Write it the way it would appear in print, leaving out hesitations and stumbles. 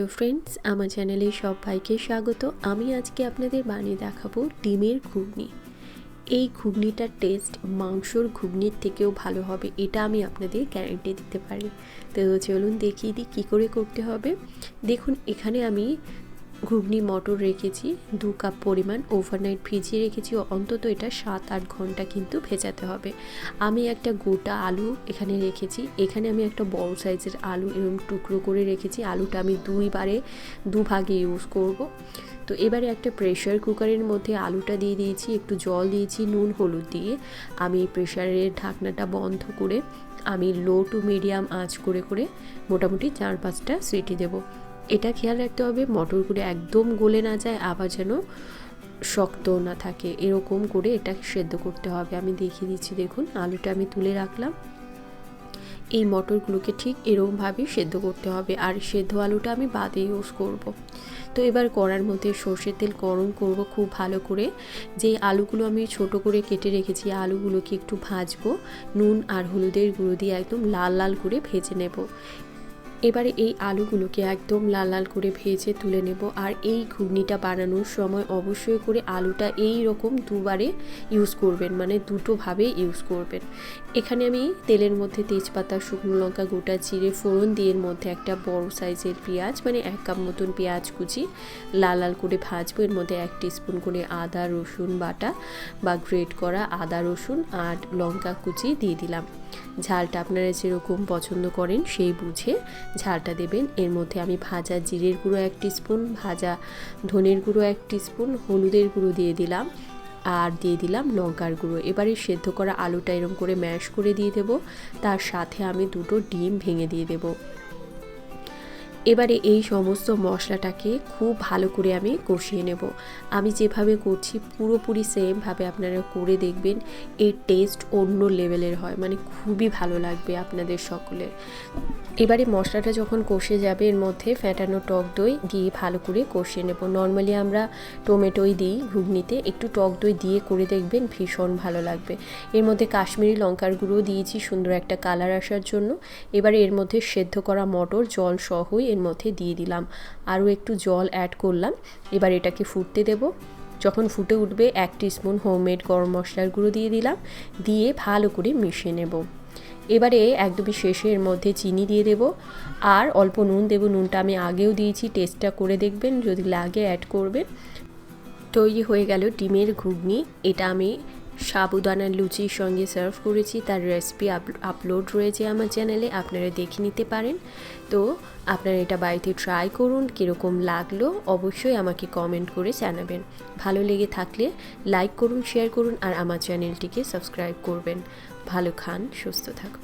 Hello friends, আমার চ্যানেলে সবাইকে স্বাগত। আমি আজকে আপনাদের বানিয়ে দেখাবো ডিমের ঘুগনি। এই ঘুগনিটার টেস্ট মাংসর ঘুগনির থেকেও ভালো হবে, এটা আমি আপনাদের গ্যারান্টি দিতে পারি। তো চলুন দেখিয়ে দিই কী করে করতে হবে। দেখুন, এখানে আমি ঘুগনি মটর রেখেছি 2 কাপ পরিমাণ, ওভারনাইট ভিজিয়ে রেখেছি। অন্তত এটা 7-8 ঘন্টা কিন্তু ভেজাতে হবে। আমি একটা গোটা আলু এখানে রেখেছি। এখানে আমি একটা বড় সাইজের আলু এরকম টুকরো করে রেখেছি। আলুটা আমি দুভাগে ইউজ করব। তো এবারে একটা প্রেশার কুকারের মধ্যে আলুটা দিয়ে দিয়েছি, একটু জল দিয়েছি, নুন হলুদ দিয়ে আমি প্রেশারের ঢাকনাটা বন্ধ করে আমি লো টু মিডিয়াম আঁচ করে করে মোটামুটি 4-5টা সিটি দেবো। এটা খেয়াল রাখতে হবে মটরগুলো একদম গলে না যায়, আবার যেন শক্ত না থাকে, এরকম করে এটা সেদ্ধ করতে হবে। আমি দেখিয়ে দিচ্ছি, দেখুন আলুটা আমি তুলে রাখলাম। এই মটরগুলোকে ঠিক এরকমভাবেই সেদ্ধ করতে হবে, আর সেদ্ধ আলুটা আমি বাদে ইউজ করব। তো এবার কড়ার মধ্যে সর্ষের তেল গরম করব খুব ভালো করে। যে আলুগুলো আমি ছোট করে কেটে রেখেছি, আলুগুলোকে একটু ভাজবো, নুন আর হলুদের গুঁড়ো দিয়ে একদম লাল লাল করে ভেজে নেব। এবারে এই আলুগুলোকে একদম লাল লাল করে ভেজে তুলে নেব। আর এই ঘুগনিটা বানানোর সময় অবশ্যই করে আলুটা এই রকম দুবারে ইউজ করবেন, মানে দুটোভাবে ইউজ করবেন। এখানে আমি তেলের মধ্যে তেজপাতা, শুকনো লঙ্কা, গোটা জিরে ফোড়ন দিয়ে এর মধ্যে একটা বড় সাইজের পেঁয়াজ, মানে 1 কাপ মতন পেঁয়াজ কুচি লাল লাল করে ভাজবো। এর মধ্যে 1 টিস্পুন করে আদা রসুন বাটা বা গ্রেট করা আদা রসুন আর লঙ্কা কুচি দিয়ে দিলাম। ঝালটা আপনারা যেরকম পছন্দ করেন সেই বুঝে ঝালটা দেবেন। এর মধ্যে আমি ভাজা জিরের গুঁড়ো 1 টিস্পুন, ভাজা ধনের গুঁড়ো 1 টিস্পুন, হলুদের গুঁড়ো দিয়ে দিলাম আর দিয়ে দিলাম লঙ্কার গুঁড়ো। এবারে সেদ্ধ করা আলুটা এরকম করে ম্যাশ করে দিয়ে দেব, তার সাথে আমি 2টো ডিম ভেঙে দিয়ে দেব। এবারে এই সমস্ত মশলাটাকে খুব ভালো করে আমি কষিয়ে নেব। আমি যেভাবে করছি পুরোপুরি সেমভাবে আপনারা করে দেখবেন, এর টেস্ট অন্য লেভেলের হয়, মানে খুবই ভালো লাগবে আপনাদের সকলের। এবারে মশলাটা যখন কষে যাবে, এর মধ্যে ফ্যাটানো টক দই দিয়ে ভালো করে কষিয়ে নেব। নর্মালি আমরা টমেটোই দিই ঘুগনিতে, একটু টক দই দিয়ে করে দেখবেন, ভীষণ ভালো লাগবে। এর মধ্যে কাশ্মীরি লঙ্কার গুঁড়ো দিয়েছি সুন্দর একটা কালার আসার জন্য। এবারে এর মধ্যে সেদ্ধ করা মটর জল সহই এর মধ্যে দিয়ে দিলাম, আরও একটু জল অ্যাড করলাম। এবার এটাকে ফুটতে দেব। যখন ফুটে উঠবে 1 টিস্পুন হোমমেড গরম মশলার গুঁড়ো দিয়ে দিলাম, দিয়ে ভালো করে মিশিয়ে নেব। এবারে একদমই শেষে এর মধ্যে চিনি দিয়ে দেব আর অল্প নুন দেব। নুনটা আমি আগেও দিয়েছি, টেস্টটা করে দেখবেন, যদি লাগে অ্যাড করবেন। তৈরি হয়ে গেল ডিমের ঘুগনি। এটা আমি সাবুদানার লুচির সঙ্গে সার্ভ করেছি, তার রেসিপি আপলোড রয়েছে আমার চ্যানেলে, আপনারা দেখে নিতে পারেন। তো আপনারা এটা বাড়িতে ট্রাই করুন, কীরকম লাগলো অবশ্যই আমাকে কমেন্ট করে জানাবেন। ভালো লেগে থাকলে লাইক করুন, শেয়ার করুন আর আমার চ্যানেলটিকে সাবস্ক্রাইব করবেন। ভালো খান, সুস্থ থাকুন।